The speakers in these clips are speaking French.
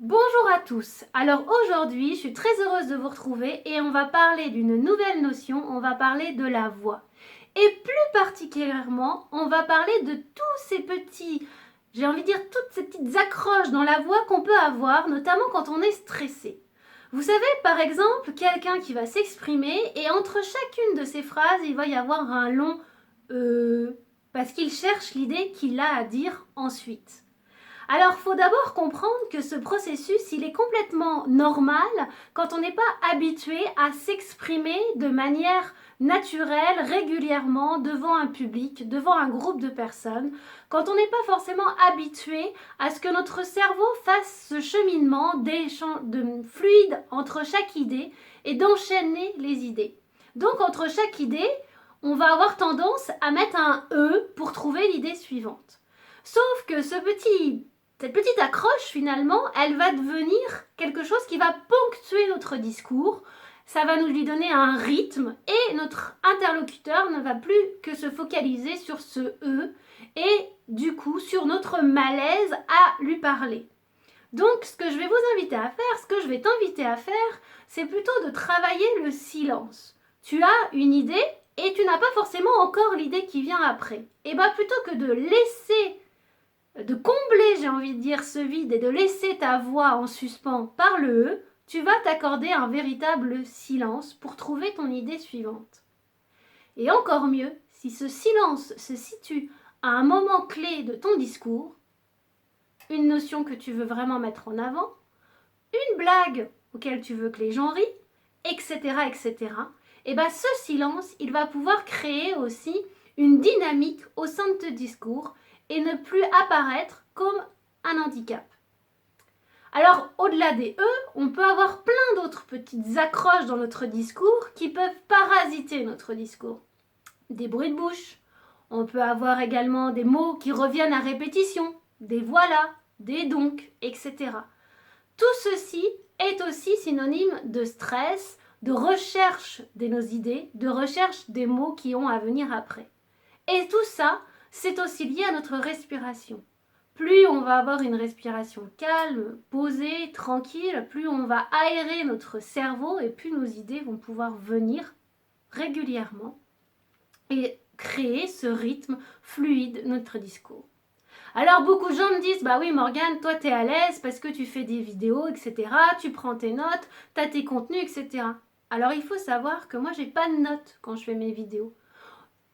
Bonjour à tous. Alors aujourd'hui, je suis très heureuse de vous retrouver et on va parler d'une nouvelle notion, on va parler de la voix. Et plus particulièrement, on va parler de tous ces petits, j'ai envie de dire toutes ces petites accroches dans la voix qu'on peut avoir, notamment quand on est stressé. Vous savez, par exemple, quelqu'un qui va s'exprimer et entre chacune de ces phrases, il va y avoir un long parce qu'il cherche l'idée qu'il a à dire ensuite. Alors, il faut d'abord comprendre que ce processus, il est complètement normal quand on n'est pas habitué à s'exprimer de manière naturelle, régulièrement, devant un public, devant un groupe de personnes, quand on n'est pas forcément habitué à ce que notre cerveau fasse ce cheminement de fluide entre chaque idée et d'enchaîner les idées. Donc, entre chaque idée, on va avoir tendance à mettre un « e » pour trouver l'idée suivante. Sauf que cette petite accroche, finalement, elle va devenir quelque chose qui va ponctuer notre discours. Ça va nous lui donner un rythme et notre interlocuteur ne va plus que se focaliser sur ce « e » et du coup sur notre malaise à lui parler. Donc, ce que je vais vous inviter à faire, ce que je vais t'inviter à faire, c'est plutôt de travailler le silence. Tu as une idée et tu n'as pas forcément encore l'idée qui vient après. Et bien, plutôt que de combler, j'ai envie de dire, ce vide et de laisser ta voix en suspens par le « e », tu vas t'accorder un véritable silence pour trouver ton idée suivante. Et encore mieux, si ce silence se situe à un moment clé de ton discours, une notion que tu veux vraiment mettre en avant, une blague auquel tu veux que les gens rient, etc., etc., et bien ce silence, il va pouvoir créer aussi une dynamique au sein de ton discours et ne plus apparaître comme un handicap. Alors, au-delà des « e », on peut avoir plein d'autres petites accroches dans notre discours qui peuvent parasiter notre discours. Des bruits de bouche. On peut avoir également des mots qui reviennent à répétition, des « voilà », des « donc », etc. Tout ceci est aussi synonyme de stress, de recherche de nos idées, de recherche des mots qui ont à venir après. Et tout ça, c'est aussi lié à notre respiration. Plus on va avoir une respiration calme, posée, tranquille, plus on va aérer notre cerveau et plus nos idées vont pouvoir venir régulièrement et créer ce rythme fluide de notre discours. Alors beaucoup de gens me disent, bah oui Morgane, toi t'es à l'aise parce que tu fais des vidéos, etc. Tu prends tes notes, t'as tes contenus, etc. Alors il faut savoir que moi j'ai pas de notes quand je fais mes vidéos.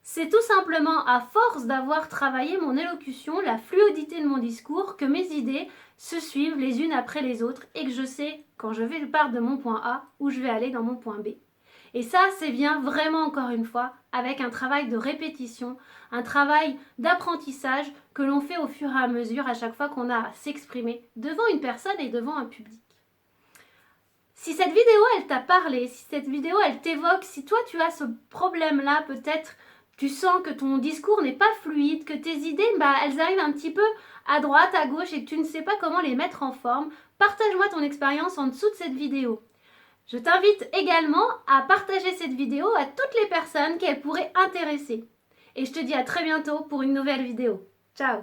C'est tout simplement à force d'avoir travaillé mon élocution, la fluidité de mon discours, que mes idées se suivent les unes après les autres et que je sais quand je pars de mon point A où je vais aller dans mon point B. Et ça, c'est bien vraiment encore une fois avec un travail de répétition, un travail d'apprentissage que l'on fait au fur et à mesure à chaque fois qu'on a à s'exprimer devant une personne et devant un public. Si cette vidéo, elle t'a parlé, si cette vidéo, elle t'évoque, si toi, tu as ce problème-là, peut-être tu sens que ton discours n'est pas fluide, que tes idées, elles arrivent un petit peu à droite, à gauche et que tu ne sais pas comment les mettre en forme, partage-moi ton expérience en dessous de cette vidéo. Je t'invite également à partager cette vidéo à toutes les personnes qu'elle pourrait intéresser. Et je te dis à très bientôt pour une nouvelle vidéo. Ciao!